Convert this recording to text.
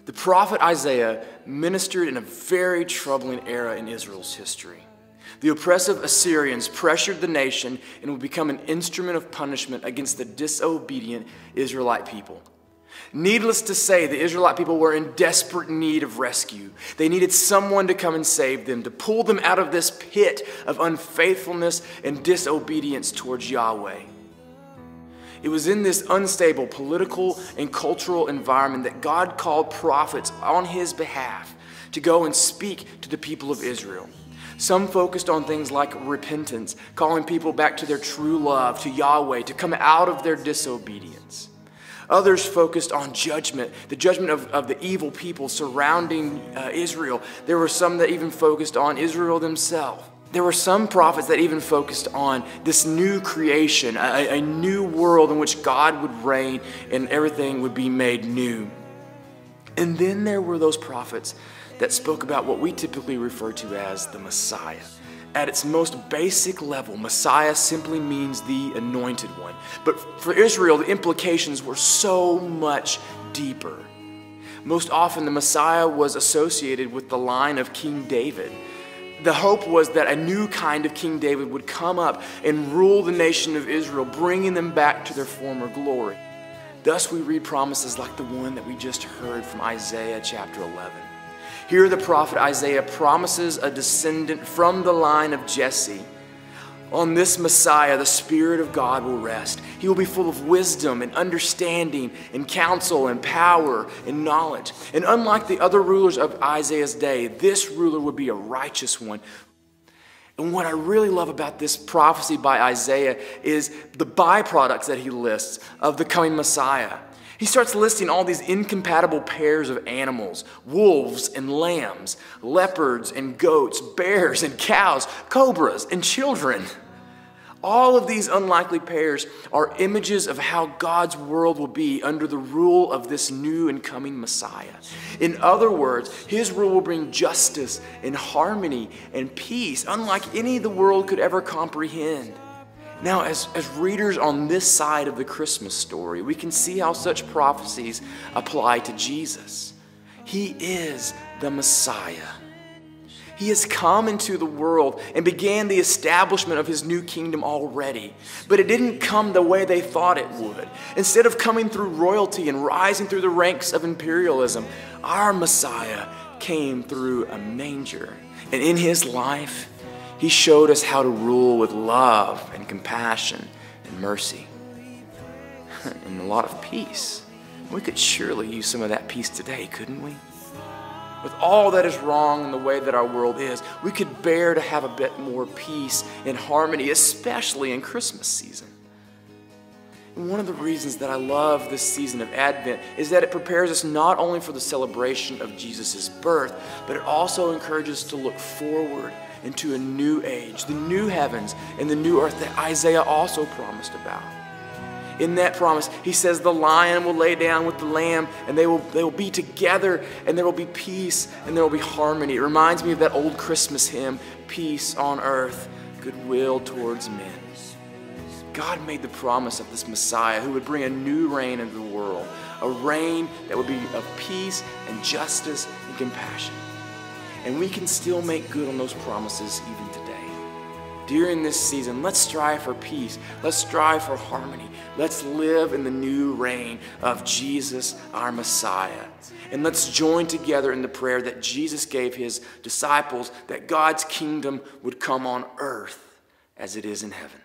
The prophet Isaiah ministered in a very troubling era in Israel's history. The oppressive Assyrians pressured the nation and would become an instrument of punishment against the disobedient Israelite people. Needless to say, the Israelite people were in desperate need of rescue. They needed someone to come and save them, to pull them out of this pit of unfaithfulness and disobedience towards Yahweh. It was in this unstable political and cultural environment that God called prophets on his behalf to go and speak to the people of Israel. Some focused on things like repentance, calling people back to their true love, to Yahweh, to come out of their disobedience. Others focused on judgment, the judgment of the evil people surrounding Israel. There were some that even focused on Israel themselves. There were some prophets that even focused on this new creation, a new world in which God would reign and everything would be made new. And then there were those prophets that spoke about what we typically refer to as the Messiah. At its most basic level, Messiah simply means the anointed one. But for Israel, the implications were so much deeper. Most often, the Messiah was associated with the line of King David. The hope was that a new kind of King David would come up and rule the nation of Israel, bringing them back to their former glory. Thus, we read promises like the one that we just heard from Isaiah chapter 11. Here, the prophet Isaiah promises a descendant from the line of Jesse. On this Messiah, the Spirit of God will rest. He will be full of wisdom and understanding and counsel and power and knowledge. And unlike the other rulers of Isaiah's day, this ruler would be a righteous one. And what I really love about this prophecy by Isaiah is the byproducts that he lists of the coming Messiah. He starts listing all these incompatible pairs of animals: wolves and lambs, leopards and goats, bears and cows, cobras and children. All of these unlikely pairs are images of how God's world will be under the rule of this new and coming Messiah. In other words, his rule will bring justice and harmony and peace, unlike any the world could ever comprehend. Now, as readers on this side of the Christmas story, we can see how such prophecies apply to Jesus. He is the Messiah. He has come into the world and began the establishment of his new kingdom already. But it didn't come the way they thought it would. Instead of coming through royalty and rising through the ranks of imperialism, our Messiah came through a manger. And in his life, he showed us how to rule with love and compassion and mercy. And a lot of peace. We could surely use some of that peace today, couldn't we? With all that is wrong in the way that our world is, we could bear to have a bit more peace and harmony, especially in Christmas season. And one of the reasons that I love this season of Advent is that it prepares us not only for the celebration of Jesus' birth, but it also encourages us to look forward into a new age, the new heavens and the new earth that Isaiah also promised about. In that promise, he says the lion will lay down with the lamb, and they will be together, and there will be peace, and there will be harmony. It reminds me of that old Christmas hymn, "Peace on earth, goodwill towards men." God made the promise of this Messiah who would bring a new reign into the world, a reign that would be of peace and justice and compassion. And we can still make good on those promises even today. During this season, let's strive for peace. Let's strive for harmony. Let's live in the new reign of Jesus, our Messiah. And let's join together in the prayer that Jesus gave his disciples, that God's kingdom would come on earth as it is in heaven.